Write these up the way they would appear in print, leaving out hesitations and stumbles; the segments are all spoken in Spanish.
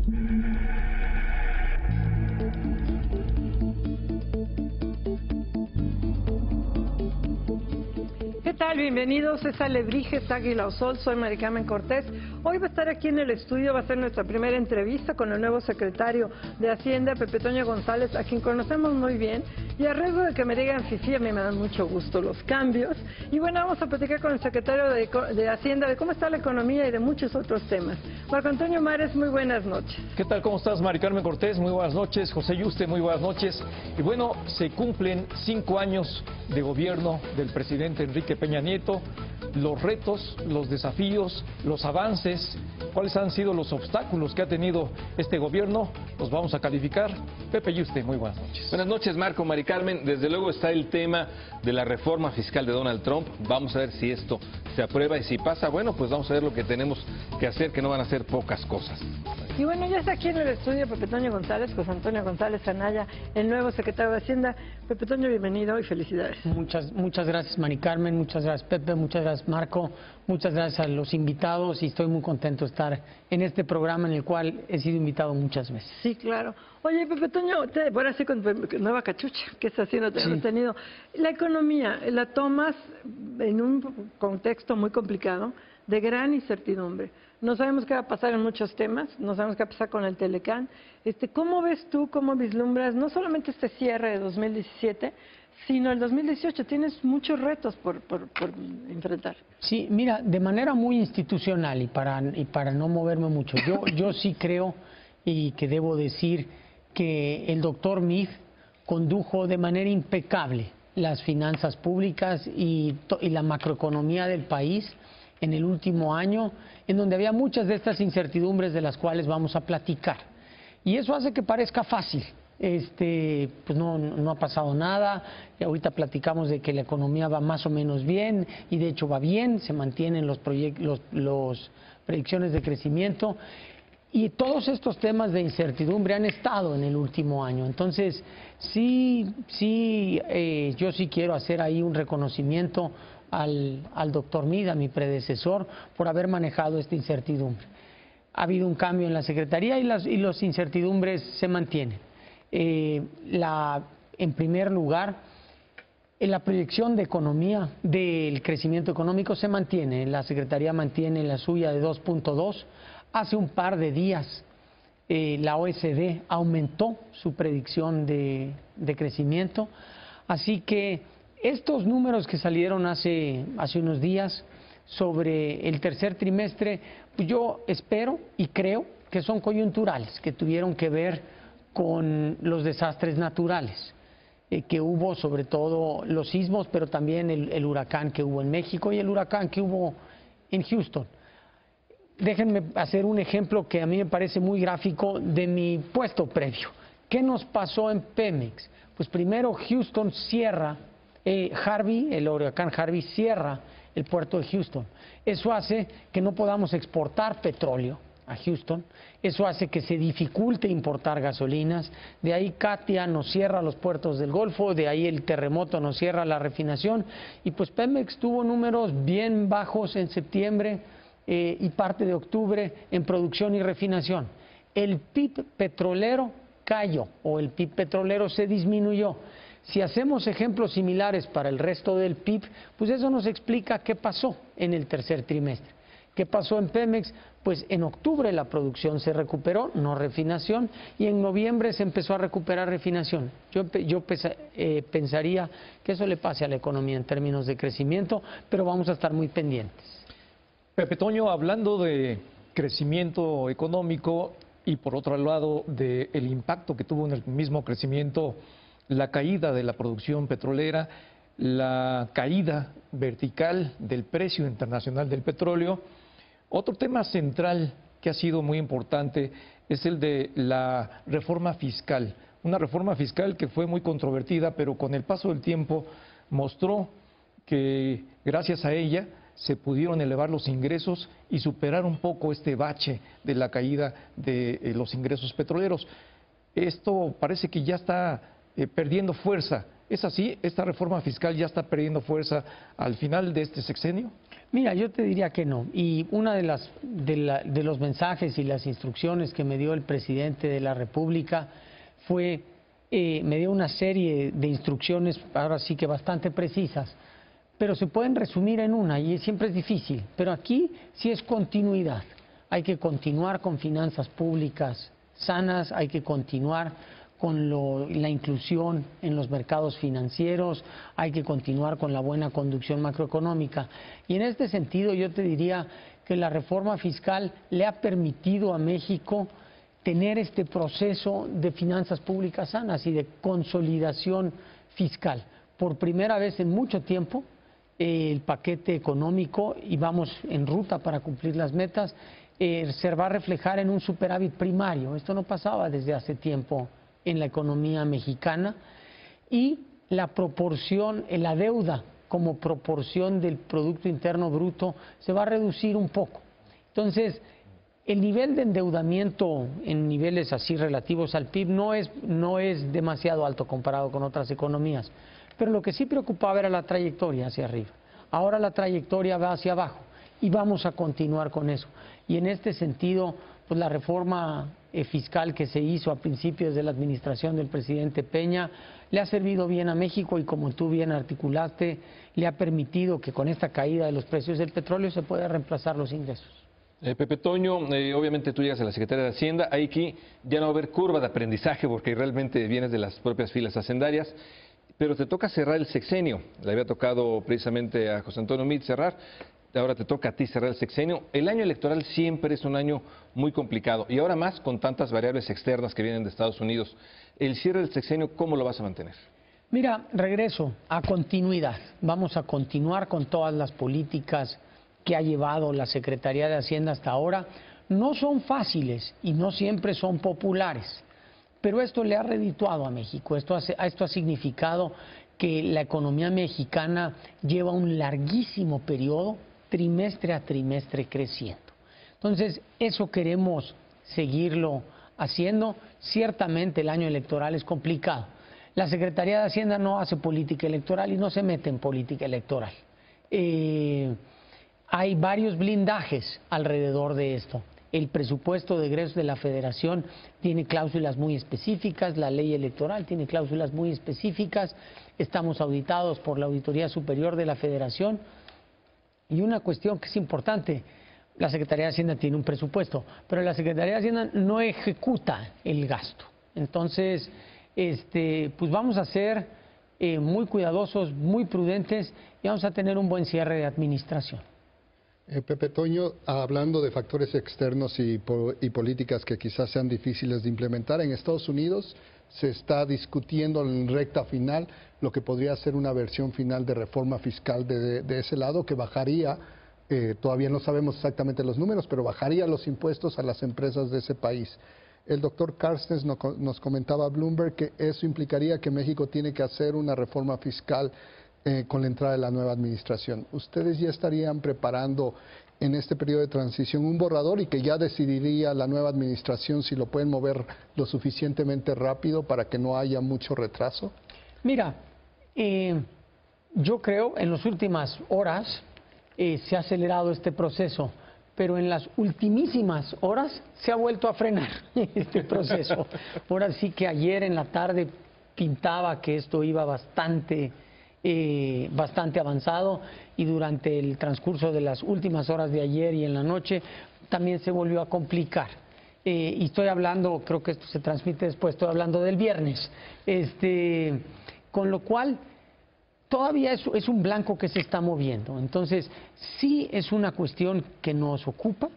¿Qué tal? Bienvenidos, es Alebrijes, Águila o Sol, soy Mari Carmen Cortés. Hoy va a estar aquí en el estudio, va a ser nuestra primera entrevista con el nuevo secretario de Hacienda, Pepe Toño González, a quien conocemos muy bien. Y a riesgo de que me digan fifí, a mí me dan mucho gusto los cambios. Y bueno, vamos a platicar con el secretario de Hacienda de cómo está la economía y de muchos otros temas. Marco Antonio Mares, muy buenas noches. ¿Qué tal? ¿Cómo estás, Mari Carmen Cortés? Muy buenas noches. José Yuste, muy buenas noches. Y bueno, se cumplen 5 años de gobierno del presidente Enrique Peña Nieto. Los retos, los desafíos, los avances, cuáles han sido los obstáculos que ha tenido este gobierno, los vamos a calificar. Pepe Yuste, muy buenas noches. Buenas noches, Marco, Mari Carmen. Desde luego está el tema de la reforma fiscal de Donald Trump. Vamos a ver si esto se aprueba y si pasa, bueno, pues vamos a ver lo que tenemos que hacer, que no van a ser pocas cosas. Y bueno, ya está aquí en el estudio Pepe Toño González, José Antonio González Anaya, el nuevo secretario de Hacienda. Pepe Toño, bienvenido y felicidades. Muchas gracias, Mari Carmen, muchas gracias, Pepe, muchas gracias, Marco, muchas gracias a los invitados y estoy muy contento de estar en este programa en el cual he sido invitado muchas veces. Sí, claro. Oye, Pepe Toño, ahora sí con nueva cachucha, ¿qué está haciendo? Te hemos tenido. La economía, la tomas en un contexto muy complicado, de gran incertidumbre. No sabemos qué va a pasar en muchos temas, no sabemos qué va a pasar con el Telecán. ¿Cómo ves tú, cómo vislumbras, no solamente este cierre de 2017, sino el 2018? Tienes muchos retos por enfrentar. Sí, mira, de manera muy institucional y para no moverme mucho, yo sí creo y que debo decir que el doctor Meade condujo de manera impecable las finanzas públicas y la macroeconomía del país en el último año, en donde había muchas de estas incertidumbres de las cuales vamos a platicar. Y eso hace que parezca fácil. Pues no ha pasado nada, y ahorita platicamos de que la economía va más o menos bien, y de hecho va bien, se mantienen las predicciones de crecimiento, y todos estos temas de incertidumbre han estado en el último año. Entonces, yo sí quiero hacer ahí un reconocimiento al doctor Meade, a mi predecesor, por haber manejado esta incertidumbre. Ha habido un cambio en la Secretaría y las incertidumbres se mantienen. En primer lugar, la proyección de economía, del crecimiento económico se mantiene. La Secretaría mantiene la suya de 2.2. Hace un par de días la OECD aumentó su predicción de crecimiento. Así que estos números que salieron hace unos días sobre el tercer trimestre, pues yo espero y creo que son coyunturales, que tuvieron que ver con los desastres naturales que hubo, sobre todo los sismos, pero también el huracán que hubo en México y el huracán que hubo en Houston. Déjenme hacer un ejemplo que a mí me parece muy gráfico de mi puesto previo. ¿Qué nos pasó en Pemex? Pues primero Houston cierra, el huracán Harvey cierra el puerto de Houston. Eso hace que no podamos exportar petróleo a Houston, eso hace que se dificulte importar gasolinas, de ahí Katia nos cierra los puertos del Golfo, de ahí el terremoto nos cierra la refinación, y pues Pemex tuvo números bien bajos en septiembre y parte de octubre en producción y refinación. El PIB petrolero cayó, o el PIB petrolero se disminuyó. Si hacemos ejemplos similares para el resto del PIB, pues eso nos explica qué pasó en el tercer trimestre. ¿Qué pasó en Pemex? Pues en octubre la producción se recuperó, no refinación, y en noviembre se empezó a recuperar refinación. Yo pensaría que eso le pase a la economía en términos de crecimiento, pero vamos a estar muy pendientes. Pepe Toño, hablando de crecimiento económico y por otro lado del impacto que tuvo en el mismo crecimiento la caída de la producción petrolera, la caída vertical del precio internacional del petróleo. Otro tema central que ha sido muy importante es el de la reforma fiscal. Una reforma fiscal que fue muy controvertida, pero con el paso del tiempo mostró que gracias a ella se pudieron elevar los ingresos y superar un poco este bache de la caída de los ingresos petroleros. Esto parece que ya está perdiendo fuerza. ¿Es así? ¿Esta reforma fiscal ya está perdiendo fuerza al final de este sexenio? Mira, yo te diría que no. Y una de los mensajes y las instrucciones que me dio el presidente de la República fue, me dio una serie de instrucciones, ahora sí que bastante precisas, pero se pueden resumir en una y siempre es difícil. Pero aquí sí es continuidad. Hay que continuar con finanzas públicas sanas, hay que continuar con la inclusión en los mercados financieros, hay que continuar con la buena conducción macroeconómica. Y en este sentido yo te diría que la reforma fiscal le ha permitido a México tener este proceso de finanzas públicas sanas y de consolidación fiscal. Por primera vez en mucho tiempo, el paquete económico, y vamos en ruta para cumplir las metas, se va a reflejar en un superávit primario. Esto no pasaba desde hace tiempo en la economía mexicana, y la proporción, la deuda como proporción del Producto Interno Bruto se va a reducir un poco. Entonces, el nivel de endeudamiento en niveles así relativos al PIB no es demasiado alto comparado con otras economías, pero lo que sí preocupaba era la trayectoria hacia arriba. Ahora la trayectoria va hacia abajo y vamos a continuar con eso. Y en este sentido, pues la reforma fiscal que se hizo a principios de la administración del presidente Peña le ha servido bien a México, y como tú bien articulaste, le ha permitido que con esta caída de los precios del petróleo se pueda reemplazar los ingresos. Pepe Toño, obviamente tú llegas a la Secretaría de Hacienda, aquí ya no va a haber curva de aprendizaje porque realmente vienes de las propias filas hacendarias, pero te toca cerrar el sexenio. Le había tocado precisamente a José Antonio Meade cerrar, ahora te toca a ti cerrar el sexenio. El año electoral siempre es un año muy complicado, y ahora más con tantas variables externas que vienen de Estados Unidos. El cierre del sexenio, ¿cómo lo vas a mantener? Mira, regreso a continuidad. Vamos a continuar con todas las políticas que ha llevado la Secretaría de Hacienda hasta ahora. No son fáciles y no siempre son populares, pero esto le ha redituado a México. Esto ha significado que la economía mexicana lleva un larguísimo periodo, trimestre a trimestre, creciendo. Entonces, eso queremos seguirlo haciendo. Ciertamente el año electoral es complicado. La Secretaría de Hacienda no hace política electoral y no se mete en política electoral. Hay varios blindajes alrededor de esto. El presupuesto de egresos de la Federación tiene cláusulas muy específicas, la ley electoral tiene cláusulas muy específicas, estamos auditados por la Auditoría Superior de la Federación. Y una cuestión que es importante, la Secretaría de Hacienda tiene un presupuesto, pero la Secretaría de Hacienda no ejecuta el gasto. Entonces, pues vamos a ser muy cuidadosos, muy prudentes, y vamos a tener un buen cierre de administración. Pepe Toño, hablando de factores externos y políticas que quizás sean difíciles de implementar, en Estados Unidos se está discutiendo en recta final lo que podría ser una versión final de reforma fiscal de ese lado, que bajaría, todavía no sabemos exactamente los números, pero bajaría los impuestos a las empresas de ese país. El doctor Carstens nos comentaba a Bloomberg que eso implicaría que México tiene que hacer una reforma fiscal con la entrada de la nueva administración. ¿Ustedes ya estarían preparando en este periodo de transición un borrador y que ya decidiría la nueva administración si lo pueden mover lo suficientemente rápido para que no haya mucho retraso? Mira, yo creo en las últimas horas se ha acelerado este proceso, pero en las ultimísimas horas se ha vuelto a frenar este proceso. Ahora sí que ayer en la tarde pintaba que esto iba bastante avanzado, y durante el transcurso de las últimas horas de ayer y en la noche también se volvió a complicar. Y estoy hablando, creo que esto se transmite después, estoy hablando del viernes. Con lo cual, todavía es un blanco que se está moviendo. Entonces, sí es una cuestión que nos ocupa.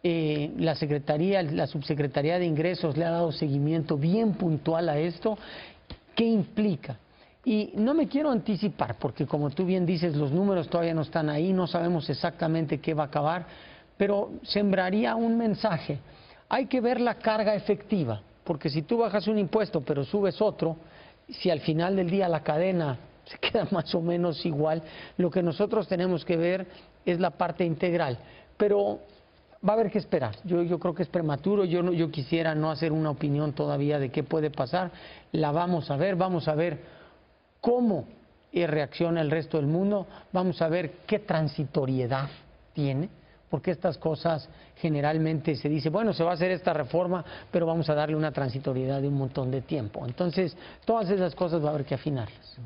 La Subsecretaría de Ingresos le ha dado seguimiento bien puntual a esto. ¿Qué implica? Y no me quiero anticipar, porque como tú bien dices, los números todavía no están ahí, no sabemos exactamente qué va a acabar, pero sembraría un mensaje. Hay que ver la carga efectiva, porque si tú bajas un impuesto pero subes otro, si al final del día la cadena se queda más o menos igual, lo que nosotros tenemos que ver es la parte integral. Pero va a haber que esperar. Yo creo que es prematuro, yo quisiera no hacer una opinión todavía de qué puede pasar. La vamos a ver cómo reacciona el resto del mundo, vamos a ver qué transitoriedad tiene, porque estas cosas generalmente se dice, bueno, se va a hacer esta reforma, pero vamos a darle una transitoriedad de un montón de tiempo. Entonces, todas esas cosas va a haber que afinarlas.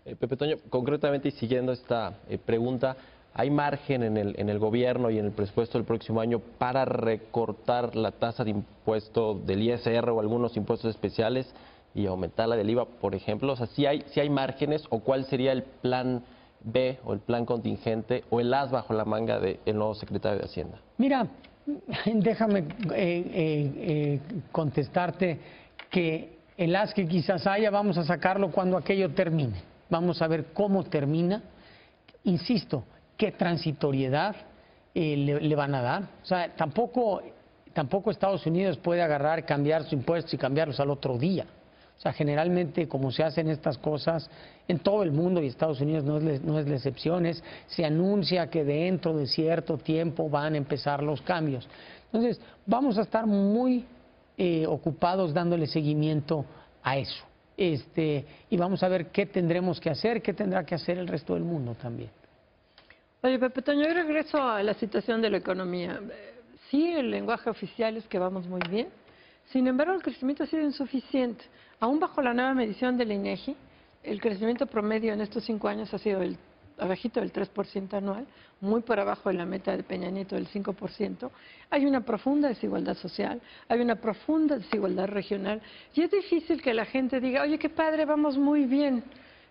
Pepe Toño, concretamente y siguiendo esta pregunta, ¿hay margen en el gobierno y en el presupuesto del próximo año para recortar la tasa de impuesto del ISR o algunos impuestos especiales y aumentar la del IVA, por ejemplo? O sea, ¿sí hay márgenes o cuál sería el plan B o el plan contingente o el as bajo la manga del nuevo secretario de Hacienda? Mira, déjame contestarte que el as que quizás haya, vamos a sacarlo cuando aquello termine. Vamos a ver cómo termina. Insisto, qué transitoriedad le van a dar. O sea, tampoco Estados Unidos puede agarrar, cambiar sus impuestos y cambiarlos al otro día. O sea, generalmente como se hacen estas cosas en todo el mundo y Estados Unidos no es la excepción, se anuncia que dentro de cierto tiempo van a empezar los cambios. Entonces, vamos a estar muy ocupados dándole seguimiento a eso. Y vamos a ver qué tendremos que hacer, qué tendrá que hacer el resto del mundo también. Oye, Pepe Toño, yo regreso a la situación de la economía. Sí, el lenguaje oficial es que vamos muy bien. Sin embargo, el crecimiento ha sido insuficiente. Aún bajo la nueva medición del INEGI, el crecimiento promedio en estos 5 años ha sido abajito del 3% anual, muy por abajo de la meta de Peña Nieto del 5%. Hay una profunda desigualdad social, hay una profunda desigualdad regional y es difícil que la gente diga, oye, qué padre, vamos muy bien.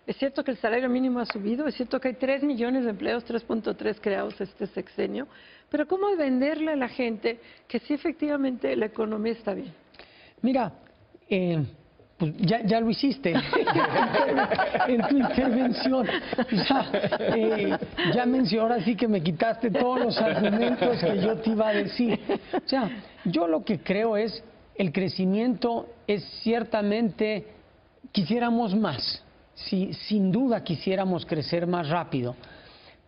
Es cierto que el salario mínimo ha subido, es cierto que hay 3 millones de empleos, 3.3 creados este sexenio, pero ¿cómo venderle a la gente que sí efectivamente la economía está bien? Mira, pues ya lo hiciste en tu intervención. Ya mencioné, ahora sí que me quitaste todos los argumentos que yo te iba a decir. O sea, yo lo que creo es, el crecimiento es ciertamente, quisiéramos más. Sí, sin duda quisiéramos crecer más rápido,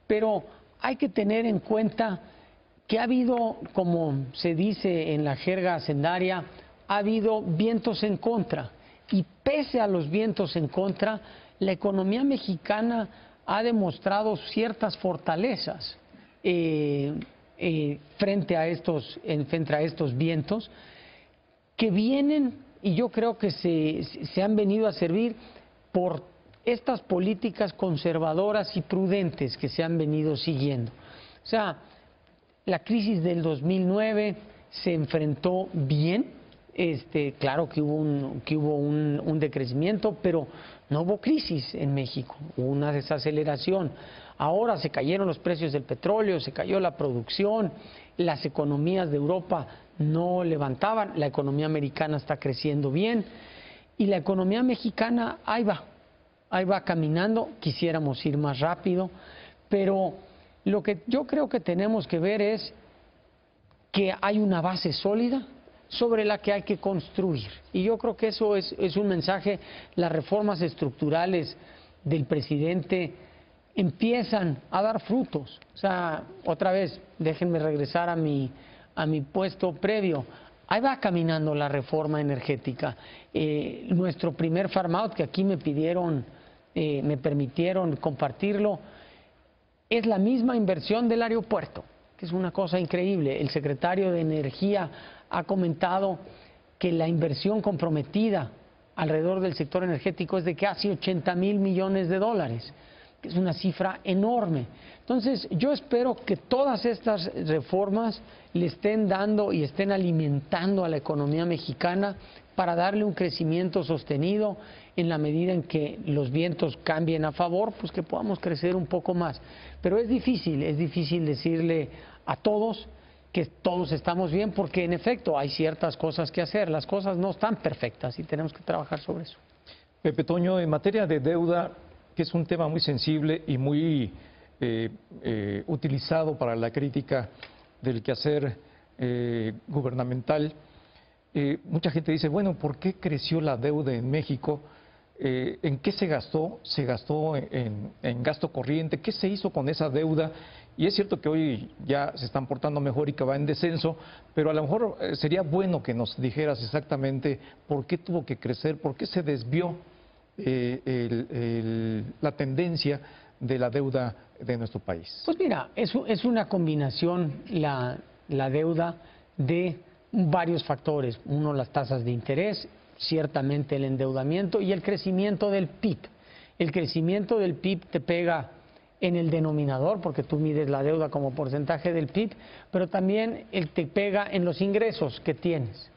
pero hay que tener en cuenta que ha habido, como se dice en la jerga hacendaria, ha habido vientos en contra, y pese a los vientos en contra, la economía mexicana ha demostrado ciertas fortalezas frente a estos vientos que vienen, y yo creo que se han venido a servir por estas políticas conservadoras y prudentes que se han venido siguiendo. O sea, la crisis del 2009 se enfrentó bien, claro que hubo un decrecimiento, pero no hubo crisis en México, hubo una desaceleración. Ahora se cayeron los precios del petróleo, se cayó la producción, las economías de Europa no levantaban, la economía americana está creciendo bien y la economía mexicana ahí va caminando. Quisiéramos ir más rápido, pero lo que yo creo que tenemos que ver es que hay una base sólida sobre la que hay que construir. Y yo creo que eso es un mensaje. Las reformas estructurales del presidente empiezan a dar frutos. O sea, otra vez, déjenme regresar a mi puesto previo. Ahí va caminando la reforma energética. Nuestro primer farm out, que aquí me permitieron compartirlo, es la misma inversión del aeropuerto, que es una cosa increíble. El secretario de Energía ha comentado que la inversión comprometida alrededor del sector energético es de casi 80,000 millones de dólares, que es una cifra enorme. Entonces, yo espero que todas estas reformas le estén dando y estén alimentando a la economía mexicana para darle un crecimiento sostenido. En la medida en que los vientos cambien a favor, pues que podamos crecer un poco más. Pero es difícil decirle a todos que todos estamos bien, porque en efecto hay ciertas cosas que hacer, las cosas no están perfectas y tenemos que trabajar sobre eso. Pepe Toño, en materia de deuda, que es un tema muy sensible y muy utilizado para la crítica del quehacer gubernamental, mucha gente dice, bueno, ¿por qué creció la deuda en México? ¿En qué se gastó? ¿Se gastó en gasto corriente? ¿Qué se hizo con esa deuda? Y es cierto que hoy ya se están portando mejor y que va en descenso, pero a lo mejor sería bueno que nos dijeras exactamente por qué tuvo que crecer, por qué se desvió la tendencia de la deuda de nuestro país? Pues mira, es una combinación la deuda de varios factores. Uno, las tasas de interés, ciertamente el endeudamiento y el crecimiento del PIB. El crecimiento del PIB te pega en el denominador, porque tú mides la deuda como porcentaje del PIB, pero también te pega en los ingresos que tienes.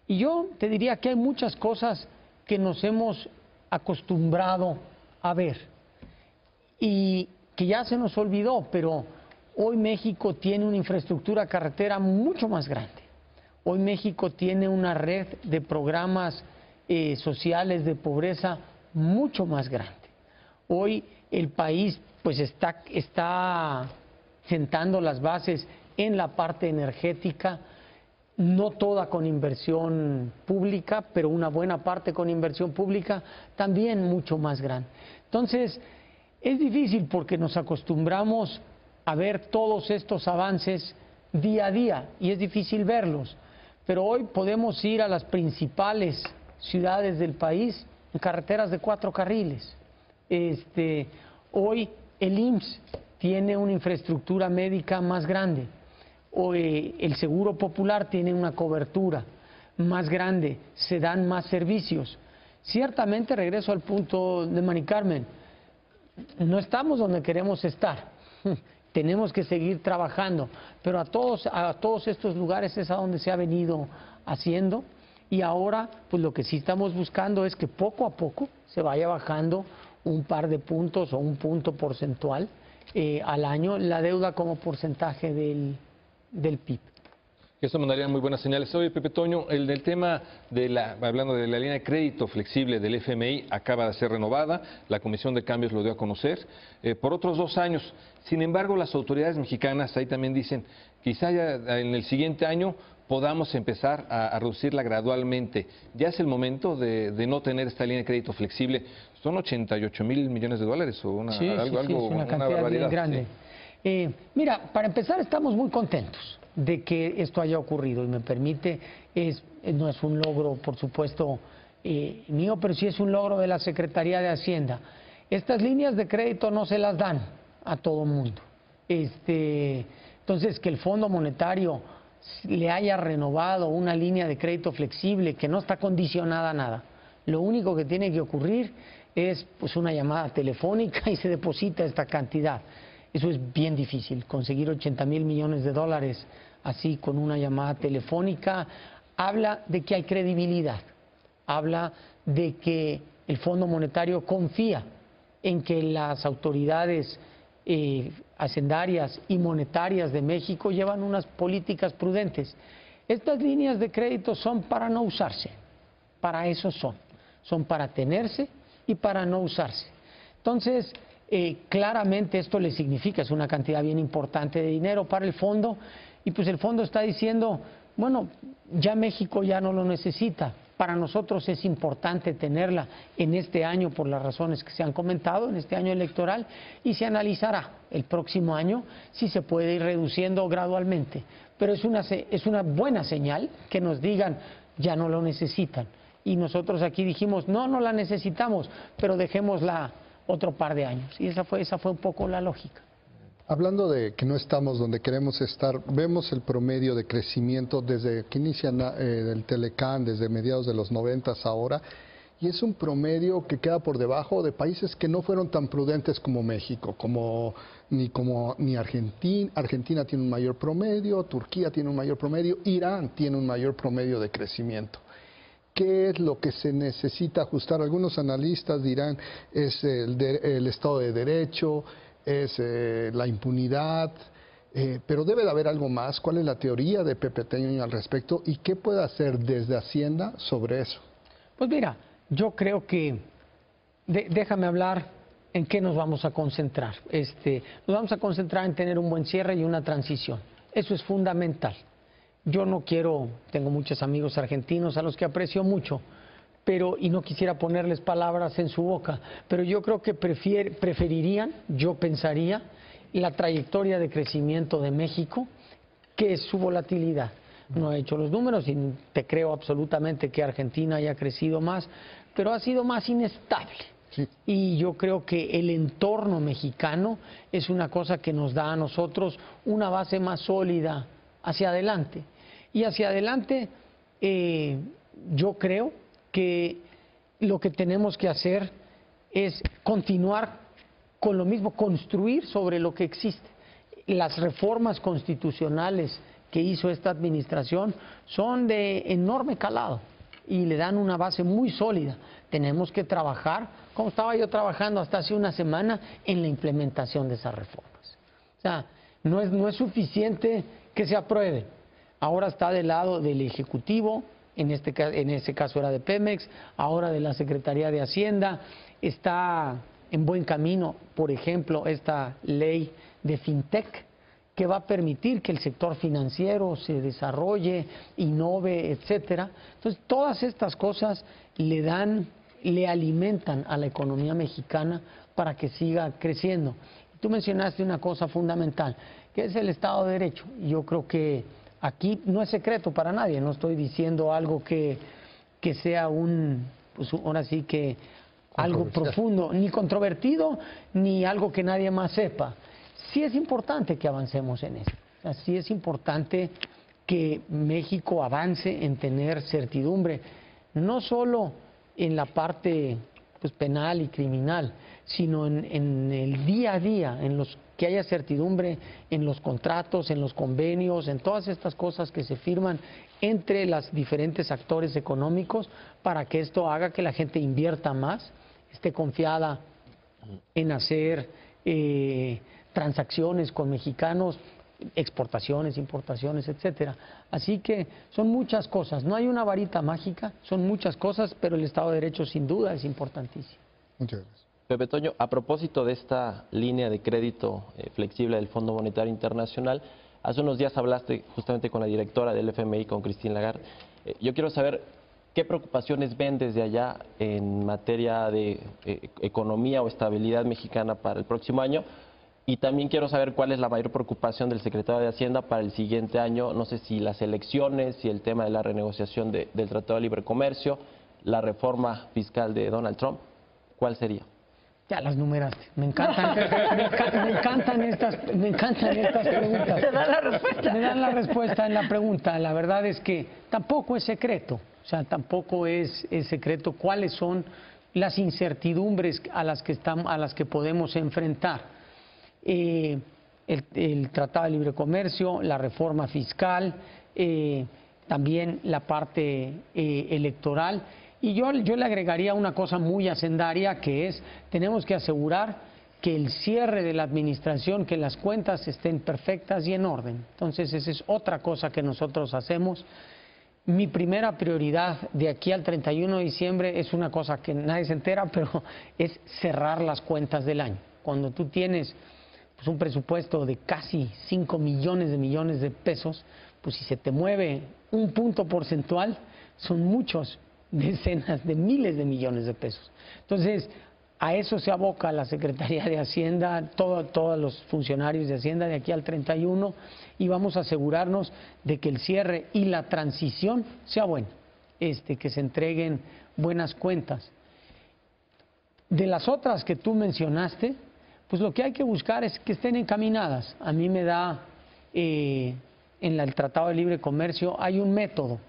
Y yo te diría que hay muchas cosas que nos hemos acostumbrado a ver y que ya se nos olvidó, pero hoy México tiene una infraestructura carretera mucho más grande. Hoy México tiene una red de programas sociales de pobreza mucho más grande. Hoy el país pues está sentando las bases en la parte energética, no toda con inversión pública, pero una buena parte con inversión pública también mucho más grande. Entonces, es difícil porque nos acostumbramos a ver todos estos avances día a día y es difícil verlos, pero hoy podemos ir a las principales ciudades del país en carreteras de 4 carriles. Hoy el IMSS tiene una infraestructura médica más grande. Hoy el Seguro Popular tiene una cobertura más grande, se dan más servicios. Ciertamente, regreso al punto de Mari Carmen, no estamos donde queremos estar, tenemos que seguir trabajando, pero a todos estos lugares es a donde se ha venido haciendo y ahora pues lo que sí estamos buscando es que poco a poco se vaya bajando un par de puntos o un punto porcentual al año la deuda como porcentaje del PIB. Eso mandaría muy buenas señales. Oye, Pepe Toño, el del tema hablando de la línea de crédito flexible del FMI, acaba de ser renovada, la Comisión de Cambios lo dio a conocer, por otros 2 años. Sin embargo, las autoridades mexicanas ahí también dicen, quizá ya en el siguiente año podamos empezar a reducirla gradualmente. Ya es el momento de no tener esta línea de crédito flexible. Son 88,000 millones de dólares o algo, es una cantidad barbaridad, bien grande. Sí. Mira, para empezar estamos muy contentos de que esto haya ocurrido y me permite, no es un logro por supuesto mío, pero sí es un logro de la Secretaría de Hacienda. Estas líneas de crédito no se las dan a todo mundo. Entonces, que el Fondo Monetario le haya renovado una línea de crédito flexible que no está condicionada a nada. Lo único que tiene que ocurrir es pues una llamada telefónica y se deposita esta cantidad. Eso es bien difícil, conseguir 80,000 millones de dólares así con una llamada telefónica. Habla de que hay credibilidad, habla de que el Fondo Monetario confía en que las autoridades hacendarias y monetarias de México llevan unas políticas prudentes. Estas líneas de crédito son para no usarse, para eso son para tenerse y para no usarse. Entonces, claramente esto le significa, es una cantidad bien importante de dinero para el fondo y pues el fondo está diciendo, bueno, ya México ya no lo necesita. Para nosotros es importante tenerla en este año por las razones que se han comentado, en este año electoral, y se analizará el próximo año si se puede ir reduciendo gradualmente. Pero es una buena señal que nos digan ya no lo necesitan. Y nosotros aquí dijimos no la necesitamos, pero dejémosla otro par de años. Y esa fue un poco la lógica. Hablando de que no estamos donde queremos estar, vemos el promedio de crecimiento desde que inicia el Telecán, desde mediados de los 90 ahora, y es un promedio que queda por debajo de países que no fueron tan prudentes como México, ni Argentina. Argentina tiene un mayor promedio, Turquía tiene un mayor promedio, Irán tiene un mayor promedio de crecimiento. ¿Qué es lo que se necesita ajustar? Algunos analistas dirán es el Estado de Derecho, es la impunidad, pero debe de haber algo más. ¿Cuál es la teoría de Pepe Toño al respecto y qué puede hacer desde Hacienda sobre eso? Pues mira, yo creo que, déjame hablar en qué nos vamos a concentrar. Nos vamos a concentrar en tener un buen cierre y una transición. Eso es fundamental. Yo no quiero, tengo muchos amigos argentinos a los que aprecio mucho, y no quisiera ponerles palabras en su boca, pero yo creo que preferirían, yo pensaría, la trayectoria de crecimiento de México que su volatilidad. no he hecho los números y te creo absolutamente que Argentina haya crecido más, pero ha sido más inestable. Sí. Y yo creo que el entorno mexicano es una cosa que nos da a nosotros una base más sólida hacia adelante. Y hacia adelante yo creo que lo que tenemos que hacer es continuar con lo mismo, construir sobre lo que existe. Las reformas constitucionales que hizo esta administración son de enorme calado y le dan una base muy sólida. Tenemos que trabajar, como estaba yo trabajando hasta hace una semana, en la implementación de esas reformas. O sea, no es suficiente que se apruebe. Ahora está del lado del Ejecutivo, en ese caso era de Pemex, ahora de la Secretaría de Hacienda, está en buen camino, por ejemplo, esta ley de FinTech, que va a permitir que el sector financiero se desarrolle, innove, etcétera. Entonces, todas estas cosas le alimentan a la economía mexicana para que siga creciendo. Tú mencionaste una cosa fundamental, que es el Estado de Derecho. Yo creo que aquí no es secreto para nadie, no estoy diciendo algo que sea pues ahora sí que algo profundo, ni controvertido, ni algo que nadie más sepa. Sí es importante que avancemos en eso. Sí es importante que México avance en tener certidumbre, no solo en la parte pues, penal y criminal, sino en el día a día, que haya certidumbre en los contratos, en los convenios, en todas estas cosas que se firman entre los diferentes actores económicos para que esto haga que la gente invierta más, esté confiada en hacer transacciones con mexicanos, exportaciones, importaciones, etcétera. Así que son muchas cosas, no hay una varita mágica, son muchas cosas, pero el Estado de Derecho sin duda es importantísimo. Muchas gracias. Pepe Toño, a propósito de esta línea de crédito flexible del Fondo Monetario Internacional, hace unos días hablaste justamente con la directora del FMI, con Christine Lagarde. Yo quiero saber qué preocupaciones ven desde allá en materia de economía o estabilidad mexicana para el próximo año. Y también quiero saber cuál es la mayor preocupación del secretario de Hacienda para el siguiente año. No sé si las elecciones, si el tema de la renegociación del Tratado de Libre Comercio, la reforma fiscal de Donald Trump, ¿cuál sería? Ya las numeraste. Me encantan estas preguntas. ¿Te da la respuesta? Me dan la respuesta en la pregunta. La verdad es que tampoco es secreto. O sea, tampoco es secreto cuáles son las incertidumbres a las que podemos enfrentar. El Tratado de Libre Comercio, la reforma fiscal, también la parte electoral. Y yo le agregaría una cosa muy hacendaria, que es, tenemos que asegurar que el cierre de la administración, que las cuentas estén perfectas y en orden. Entonces, esa es otra cosa que nosotros hacemos. Mi primera prioridad de aquí al 31 de diciembre es una cosa que nadie se entera, pero es cerrar las cuentas del año. Cuando tú tienes pues, un presupuesto de casi 5 millones de pesos, pues si se te mueve un punto porcentual, son muchos decenas de miles de millones de pesos. Entonces, a eso se aboca la Secretaría de Hacienda, todos los funcionarios de Hacienda de aquí al 31, y vamos a asegurarnos de que el cierre y la transición sea buena, que se entreguen buenas cuentas. De las otras que tú mencionaste, pues lo que hay que buscar es que estén encaminadas. A mí me da, en el Tratado de Libre Comercio hay un método.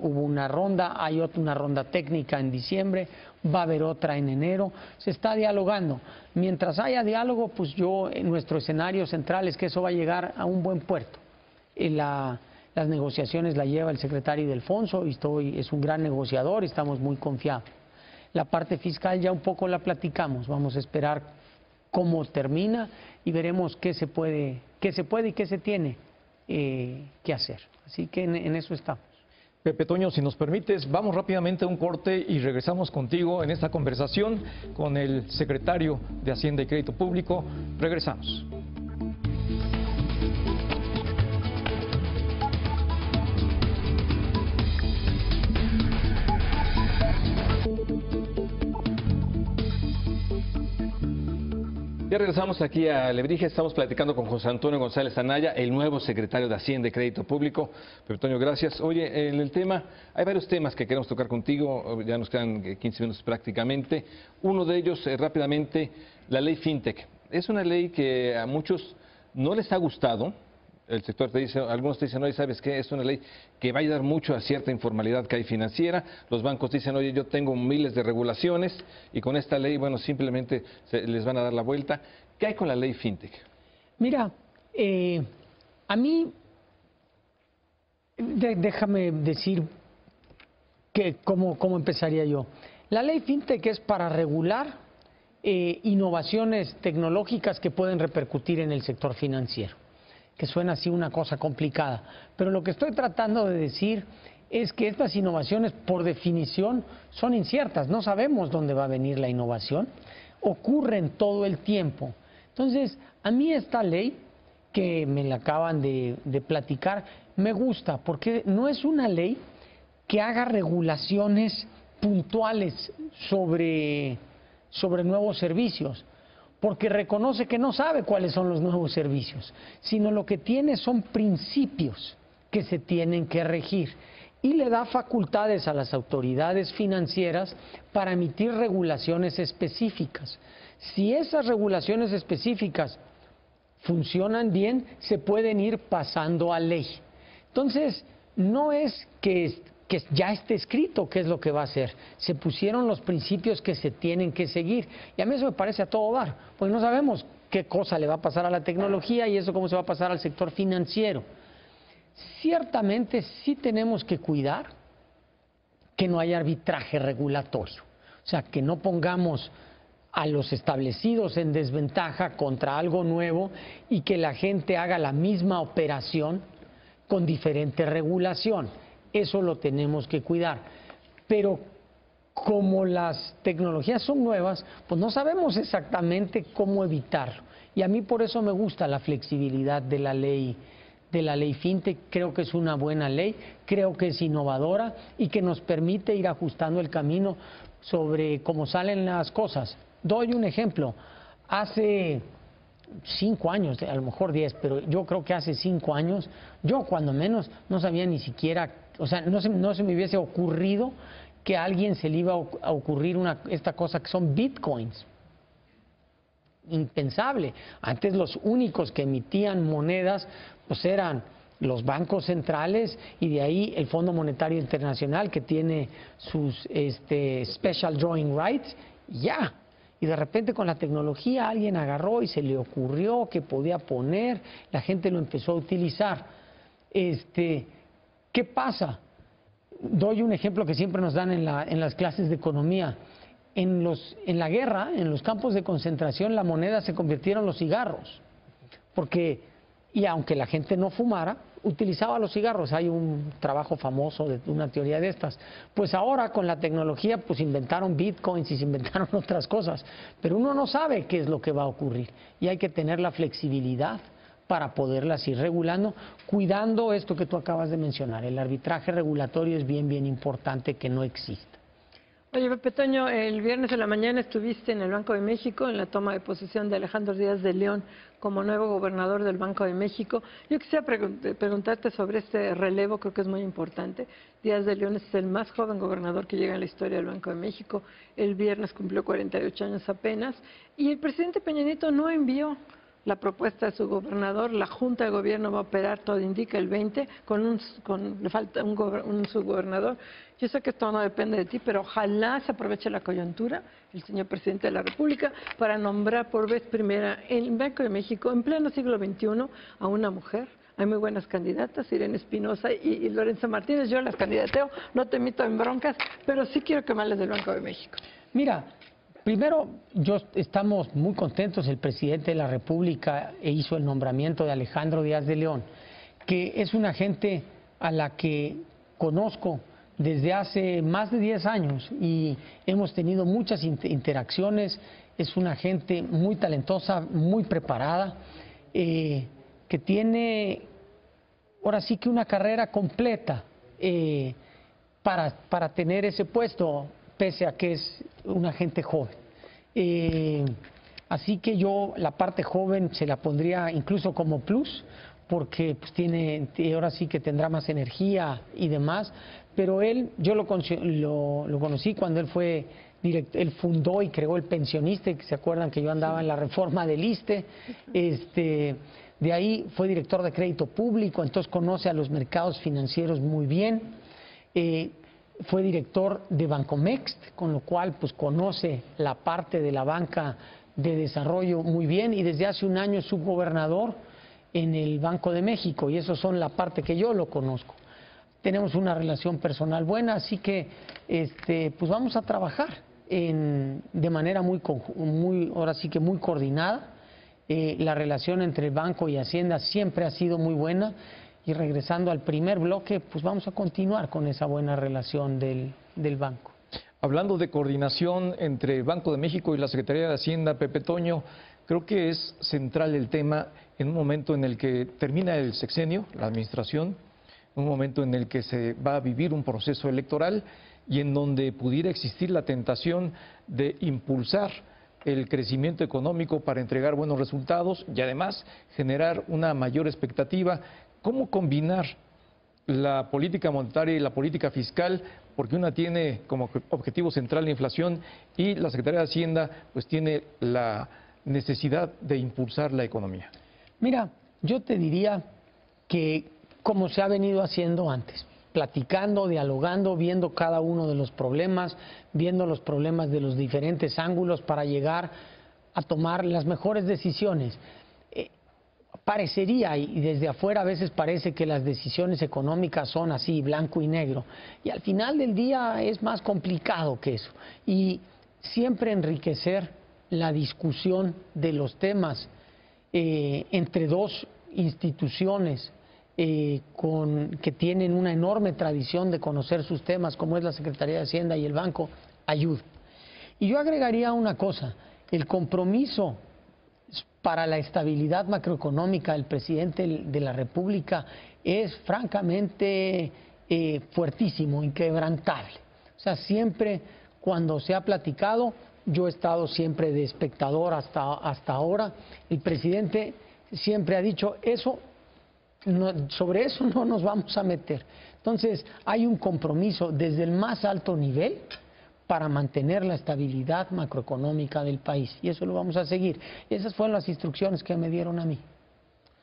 Hubo una ronda, hay una ronda técnica en diciembre, va a haber otra en enero, se está dialogando. Mientras haya diálogo, pues nuestro escenario central es que eso va a llegar a un buen puerto. Las negociaciones la lleva el secretario Ildefonso, es un gran negociador y estamos muy confiados. La parte fiscal ya un poco la platicamos, vamos a esperar cómo termina y veremos qué se puede y qué se tiene que hacer. Así que en eso estamos. Pepe Toño, si nos permites, vamos rápidamente a un corte y regresamos contigo en esta conversación con el secretario de Hacienda y Crédito Público. Regresamos. Ya regresamos aquí a Lebrija, estamos platicando con José Antonio González Anaya, el nuevo secretario de Hacienda y Crédito Público. Pepe Toño, gracias. Oye, en el tema, hay varios temas que queremos tocar contigo, ya nos quedan 15 minutos prácticamente. Uno de ellos, rápidamente, la ley FinTech. Es una ley que a muchos no les ha gustado. El sector te dice, algunos te dicen, oye, ¿sabes qué? Es una ley que va a ayudar mucho a cierta informalidad que hay financiera. Los bancos dicen, oye, yo tengo miles de regulaciones y con esta ley, bueno, simplemente les van a dar la vuelta. ¿Qué hay con la ley FinTech? Mira, a mí, déjame decir que cómo empezaría yo. La ley FinTech es para regular innovaciones tecnológicas que pueden repercutir en el sector financiero, que suena así una cosa complicada, pero lo que estoy tratando de decir es que estas innovaciones, por definición, son inciertas. No sabemos dónde va a venir la innovación, ocurren todo el tiempo. Entonces, a mí esta ley, que me la acaban de platicar, me gusta, porque no es una ley que haga regulaciones puntuales sobre nuevos servicios, porque reconoce que no sabe cuáles son los nuevos servicios, sino lo que tiene son principios que se tienen que regir y le da facultades a las autoridades financieras para emitir regulaciones específicas. Si esas regulaciones específicas funcionan bien, se pueden ir pasando a ley. Entonces, no es que ya esté escrito qué es lo que va a hacer. Se pusieron los principios que se tienen que seguir. Y a mí eso me parece a todo dar, porque no sabemos qué cosa le va a pasar a la tecnología y eso cómo se va a pasar al sector financiero. Ciertamente sí tenemos que cuidar que no haya arbitraje regulatorio. O sea, que no pongamos a los establecidos en desventaja contra algo nuevo y que la gente haga la misma operación con diferente regulación. Eso lo tenemos que cuidar. Pero como las tecnologías son nuevas, pues no sabemos exactamente cómo evitarlo. Y a mí por eso me gusta la flexibilidad de la ley FinTech. Creo que es una buena ley, creo que es innovadora y que nos permite ir ajustando el camino sobre cómo salen las cosas. Doy un ejemplo. Hace 5 años, a lo mejor 10, pero yo creo que hace 5 años, yo cuando menos no sabía ni siquiera, o sea, no se me hubiese ocurrido que a alguien se le iba a ocurrir esta cosa que son bitcoins. Impensable. Antes los únicos que emitían monedas pues eran los bancos centrales y de ahí el Fondo Monetario Internacional, que tiene sus special drawing rights, ya. Y de repente con la tecnología alguien agarró y se le ocurrió que podía poner, la gente lo empezó a utilizar. ¿Qué pasa? Doy un ejemplo que siempre nos dan en las clases de economía. En la guerra, en los campos de concentración, la moneda se convirtieron en los cigarros. Y aunque la gente no fumara, utilizaba los cigarros. Hay un trabajo famoso de una teoría de estas. Pues ahora con la tecnología pues inventaron bitcoins y se inventaron otras cosas. Pero uno no sabe qué es lo que va a ocurrir. Y hay que tener la flexibilidad para poderlas ir regulando, cuidando esto que tú acabas de mencionar. El arbitraje regulatorio es bien importante que no exista. Oye, Pepe Toño, el viernes de la mañana estuviste en el Banco de México en la toma de posesión de Alejandro Díaz de León como nuevo gobernador del Banco de México. Yo quisiera preguntarte sobre este relevo, creo que es muy importante. Díaz de León es el más joven gobernador que llega en la historia del Banco de México. El viernes cumplió 48 años apenas y el presidente Peña Nieto no envió la propuesta de su gobernador. La Junta de Gobierno va a operar, todo indica, el 20, le falta un subgobernador. Yo sé que esto no depende de ti, pero ojalá se aproveche la coyuntura, el señor presidente de la República, para nombrar por vez primera en el Banco de México, en pleno siglo XXI, a una mujer. Hay muy buenas candidatas, Irene Espinosa y Lorenza Martínez. Yo las candidateo, no te meto en broncas, pero sí quiero que me hables del Banco de México. Mira, primero, estamos muy contentos. El presidente de la República hizo el nombramiento de Alejandro Díaz de León, que es una gente a la que conozco desde hace más de 10 años y hemos tenido muchas interacciones. Es una gente muy talentosa, muy preparada, que tiene ahora sí que una carrera completa para tener ese puesto, pese a que es una gente joven. Así que yo la parte joven se la pondría incluso como plus, porque pues ahora sí que tendrá más energía y demás, pero yo lo conocí cuando él fundó y creó el Pensionista, que se acuerdan que yo andaba en la reforma del ISSSTE, de ahí fue director de crédito público, entonces conoce a los mercados financieros muy bien, fue director de Bancomext, con lo cual pues conoce la parte de la banca de desarrollo muy bien, y desde hace un año es subgobernador en el Banco de México, y eso son la parte que yo lo conozco. Tenemos una relación personal buena, así que pues vamos a trabajar de manera ahora sí que muy coordinada. La relación entre el banco y Hacienda siempre ha sido muy buena, y regresando al primer bloque, pues vamos a continuar con esa buena relación del banco. Hablando de coordinación entre el Banco de México y la Secretaría de Hacienda, Pepe Toño, creo que es central el tema en un momento en el que termina el sexenio, la administración, un momento en el que se va a vivir un proceso electoral y en donde pudiera existir la tentación de impulsar el crecimiento económico para entregar buenos resultados y además generar una mayor expectativa. ¿Cómo combinar la política monetaria y la política fiscal? Porque una tiene como objetivo central la inflación y la Secretaría de Hacienda pues tiene la necesidad de impulsar la economía. Mira, yo te diría que como se ha venido haciendo antes, platicando, dialogando, viendo cada uno de los problemas, viendo los problemas de los diferentes ángulos para llegar a tomar las mejores decisiones. Parecería, y desde afuera a veces parece que las decisiones económicas son así, blanco y negro, y al final del día es más complicado que eso. Y siempre enriquecer la discusión de los temas entre dos instituciones que tienen una enorme tradición de conocer sus temas, como es la Secretaría de Hacienda y el Banco, ayuda. Y yo agregaría una cosa: el compromiso para la estabilidad macroeconómica del presidente de la República es francamente fuertísimo, inquebrantable. O sea, siempre cuando se ha platicado, yo he estado siempre de espectador hasta ahora, el presidente siempre ha dicho sobre eso no nos vamos a meter. Entonces, hay un compromiso desde el más alto nivel para mantener la estabilidad macroeconómica del país, y eso lo vamos a seguir. Y esas fueron las instrucciones que me dieron a mí.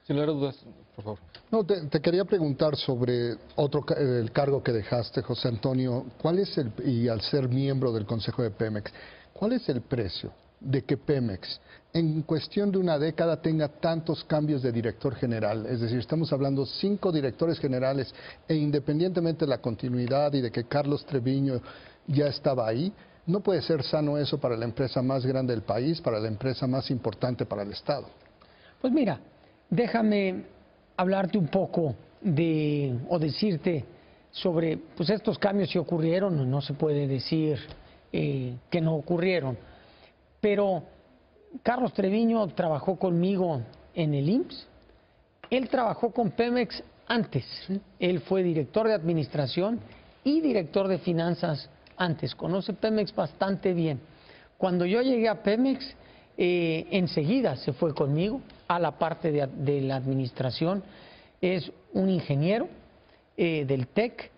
Sin lugar a dudas, por favor. No, te quería preguntar sobre el cargo que dejaste, José Antonio. Y al ser miembro del Consejo de Pemex, ¿cuál es el precio de que Pemex, en cuestión de una década, tenga tantos cambios de director general? Es decir, estamos hablando 5 directores generales, e independientemente de la continuidad y de que Carlos Treviño ya estaba ahí, no puede ser sano eso para la empresa más grande del país, para la empresa más importante para el Estado. Pues mira, déjame hablarte un poco o decirte sobre pues estos cambios si ocurrieron. No se puede decir que no ocurrieron, pero Carlos Treviño trabajó conmigo en el IMSS, él trabajó con Pemex antes, ¿sí? Él fue director de administración y director de finanzas antes, conoce Pemex bastante bien. Cuando yo llegué a Pemex, enseguida se fue conmigo a la parte de la administración. Es un ingeniero del TEC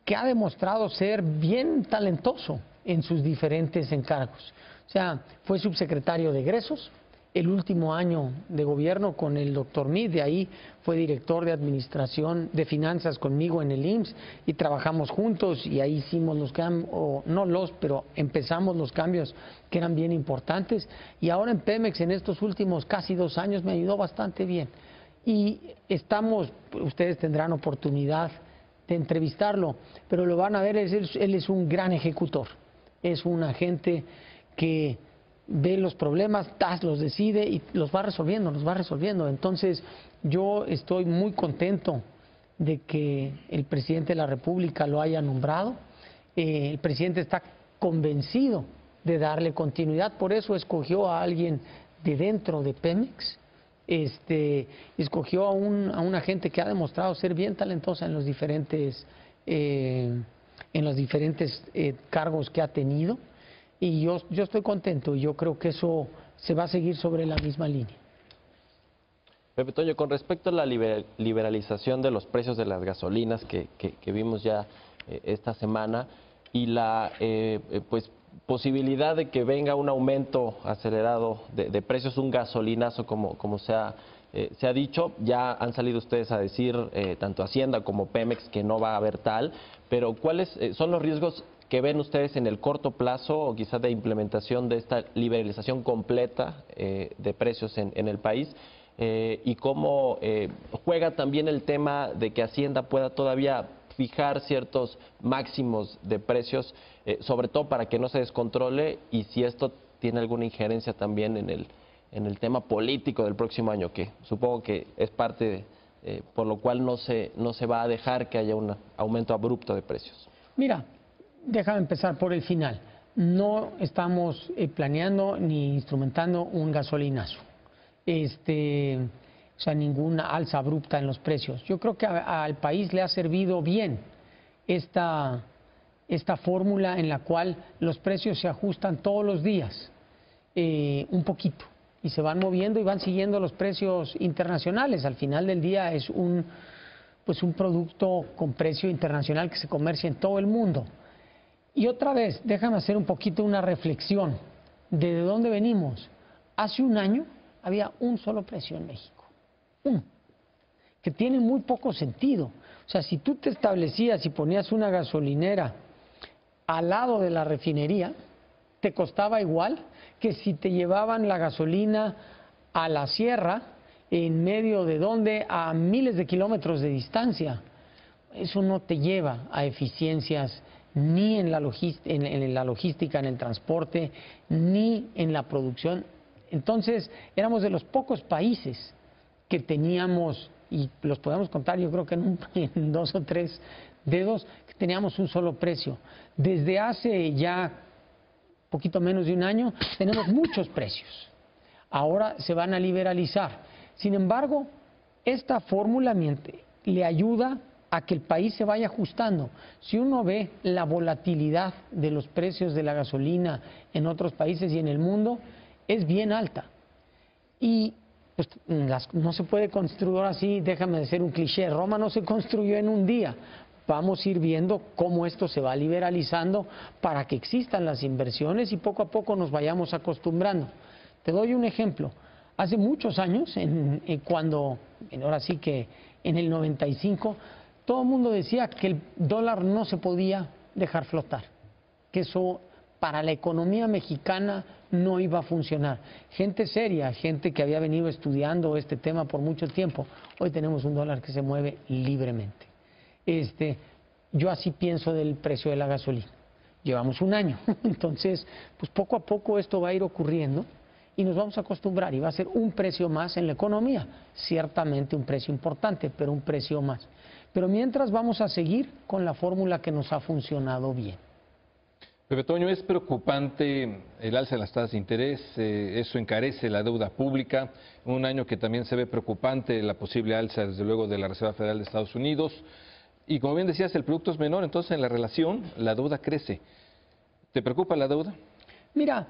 que ha demostrado ser bien talentoso en sus diferentes encargos. O sea, fue subsecretario de egresos el último año de gobierno con el doctor Meade, de ahí fue director de administración de finanzas conmigo en el IMSS y trabajamos juntos, y ahí hicimos los cambios, pero empezamos los cambios que eran bien importantes, y ahora en Pemex en estos últimos casi 2 años me ayudó bastante bien. Y ustedes tendrán oportunidad de entrevistarlo, pero lo van a ver, él es un gran ejecutor, es un agente que ve los problemas, los decide y los va resolviendo. Entonces, yo estoy muy contento de que el presidente de la República lo haya nombrado. El presidente está convencido de darle continuidad, por eso escogió a alguien de dentro de Pemex, escogió a una gente que ha demostrado ser bien talentosa en los diferentes cargos que ha tenido. y yo estoy contento y yo creo que eso se va a seguir sobre la misma línea. Pepe Toño, con respecto a la liberalización de los precios de las gasolinas que vimos ya esta semana y la pues posibilidad de que venga un aumento acelerado de precios, un gasolinazo como se ha dicho, ya han salido ustedes a decir, tanto Hacienda como Pemex, que no va a haber tal, pero ¿cuáles son los riesgos que ven ustedes en el corto plazo o quizás de implementación de esta liberalización completa de precios en el país? Y cómo juega también el tema de que Hacienda pueda todavía fijar ciertos máximos de precios, sobre todo para que no se descontrole, y si esto tiene alguna injerencia también en el tema político del próximo año, que supongo que es parte por lo cual no se va a dejar que haya un aumento abrupto de precios. Mira, déjame empezar por el final. No estamos planeando ni instrumentando un gasolinazo. O sea, ninguna alza abrupta en los precios. Yo creo que al país le ha servido bien esta fórmula en la cual los precios se ajustan todos los días, un poquito, y se van moviendo y van siguiendo los precios internacionales. Al final del día es un producto con precio internacional que se comercia en todo el mundo. Y otra vez, déjame hacer un poquito una reflexión de dónde venimos. Hace un año había un solo precio en México, que tiene muy poco sentido. O sea, si tú te establecías y ponías una gasolinera al lado de la refinería, te costaba igual que si te llevaban la gasolina a la sierra, en medio de donde, a miles de kilómetros de distancia. Eso no te lleva a eficiencias ni en la logística, en el transporte, ni en la producción. Entonces, éramos de los pocos países que teníamos, y los podemos contar yo creo que en 2 o 3 dedos, que teníamos un solo precio. Desde hace ya poquito menos de un año, tenemos muchos precios. Ahora se van a liberalizar. Sin embargo, esta fórmula le ayuda a que el país se vaya ajustando. Si uno ve la volatilidad de los precios de la gasolina en otros países y en el mundo, es bien alta. Y pues, no se puede construir así, déjame decir un cliché, Roma no se construyó en un día. Vamos a ir viendo cómo esto se va liberalizando para que existan las inversiones y poco a poco nos vayamos acostumbrando. Te doy un ejemplo. Hace muchos años, ahora sí que en el 95, todo el mundo decía que el dólar no se podía dejar flotar, que eso para la economía mexicana no iba a funcionar. Gente seria, gente que había venido estudiando este tema por mucho tiempo, hoy tenemos un dólar que se mueve libremente. Yo así pienso del precio de la gasolina. Llevamos un año, entonces pues poco a poco esto va a ir ocurriendo y nos vamos a acostumbrar y va a ser un precio más en la economía, ciertamente un precio importante, pero un precio más. Pero mientras vamos a seguir con la fórmula que nos ha funcionado bien. Pepe Toño, es preocupante el alza de las tasas de interés, eso encarece la deuda pública, un año que también se ve preocupante la posible alza, desde luego, de la Reserva Federal de Estados Unidos, y como bien decías, el producto es menor, entonces en la relación la deuda crece. ¿Te preocupa la deuda? Mira,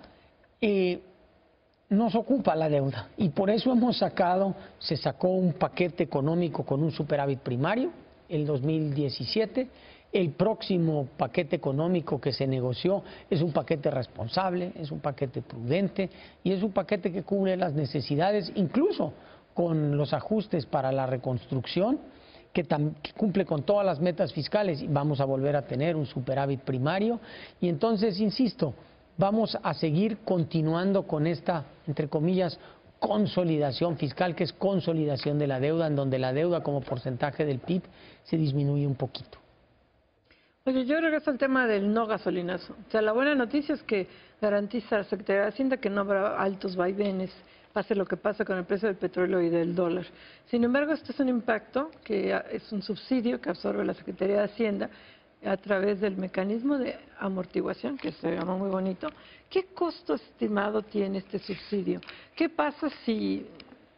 nos ocupa la deuda y por eso se sacó un paquete económico con un superávit primario, el 2017, el próximo paquete económico que se negoció es un paquete responsable, es un paquete prudente y es un paquete que cubre las necesidades, incluso con los ajustes para la reconstrucción, que cumple con todas las metas fiscales y vamos a volver a tener un superávit primario. Y entonces, insisto, vamos a seguir continuando con esta, entre comillas, consolidación fiscal, que es consolidación de la deuda, en donde la deuda como porcentaje del PIB se disminuye un poquito. Oye, yo regreso al tema del no gasolinazo. O sea, la buena noticia es que garantiza la Secretaría de Hacienda que no habrá altos vaivenes, pase lo que pase con el precio del petróleo y del dólar. Sin embargo, este es un impacto que es un subsidio que absorbe la Secretaría de Hacienda a través del mecanismo de amortiguación, que se llama muy bonito. ¿Qué costo estimado tiene este subsidio? ¿Qué pasa si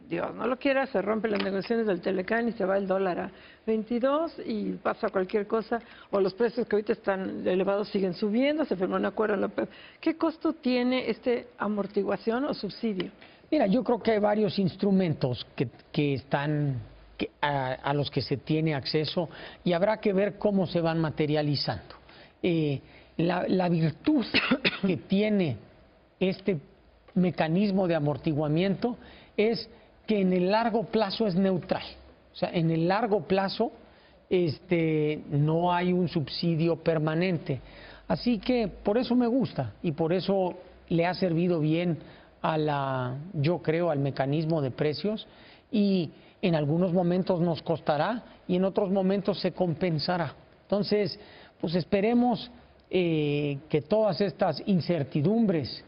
Dios no lo quiera, se rompen las negociaciones del Telecán y se va el dólar a 22 y pasa cualquier cosa, o los precios que ahorita están elevados siguen subiendo, se firmó un acuerdo en la OPEP. ¿Qué costo tiene este amortiguación o subsidio? Mira, yo creo que hay varios instrumentos que están a los que se tiene acceso y habrá que ver cómo se van materializando. La virtud que tiene este mecanismo de amortiguamiento es que en el largo plazo es neutral. O sea, en el largo plazo no hay un subsidio permanente. Así que por eso me gusta y por eso le ha servido bien yo creo, al mecanismo de precios, y en algunos momentos nos costará y en otros momentos se compensará. Entonces, pues esperemos que todas estas incertidumbres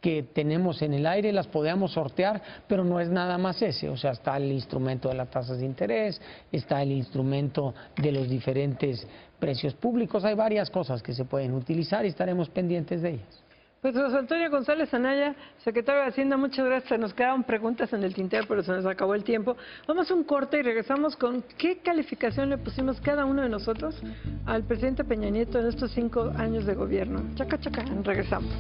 que tenemos en el aire las podamos sortear, pero no es nada más ese. O sea, está el instrumento de las tasas de interés, está el instrumento de los diferentes precios públicos, hay varias cosas que se pueden utilizar y estaremos pendientes de ellas. Pues José Antonio González Anaya, secretario de Hacienda, muchas gracias. Nos quedaban preguntas en el tintero, pero se nos acabó el tiempo. Vamos a un corte y regresamos con qué calificación le pusimos cada uno de nosotros al presidente Peña Nieto en estos 5 años de gobierno. Chaca, chaca, regresamos.